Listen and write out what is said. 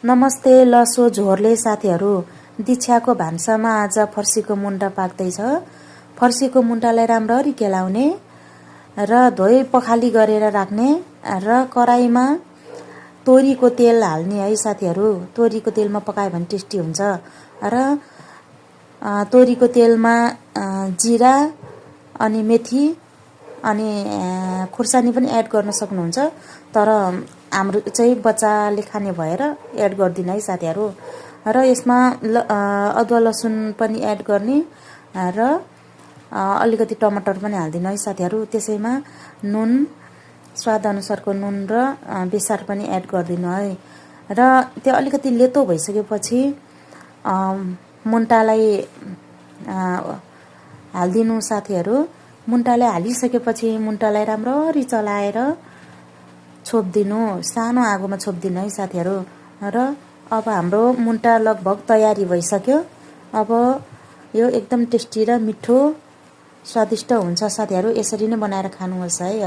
नमस्ते लसो झोरले साथीहरू, दीक्षाको भान्सामा आज फर्सीको मुन्टा पाक्दैछ। फर्सीको मुन्टालाई राम्ररी केलाउने र धोइ पखाली गरेर राख्ने र कराईमा तोरीको तेल हाल्ने है साथीहरू। तोरीको तेलमा पकायो भने टेस्टी हुन्छ। र तोरीको तेलमा जिरा अनि मेथी अनि खुर्सानी पनि एड गर्न सक्नुहुन्छ, तर हाम्रो चाहिँ बच्चाले खाने भएर एड गर्दिन है साथीहरू। र यसमा अदुवा लसुन पनि एड गर्ने र अलिकति टमाटर पनि हाल्दिनु है साथीहरू। त्यसैमा नुन, स्वाद अनुसारको नुन र बेसार पनि एड गर्दिनु है। र त्यो अलिकति लेतो भइसकेपछि मुन्टालाई हाल्दिनु साथीहरू। मुन्टालाई हालिसकेपछि मुन्टालाई राम्ररी चलाएर छोप्दिनु, सानो आगोमा छोप्दिनु है साथीहरू। र अब हाम्रो मुन्टा लगभग तयारी भइसक्यो। अब यो एकदम टेस्टी र मिठो स्वादिष्ट हुन्छ साथीहरू। यसरी नै बनाएर खानुहोस् है।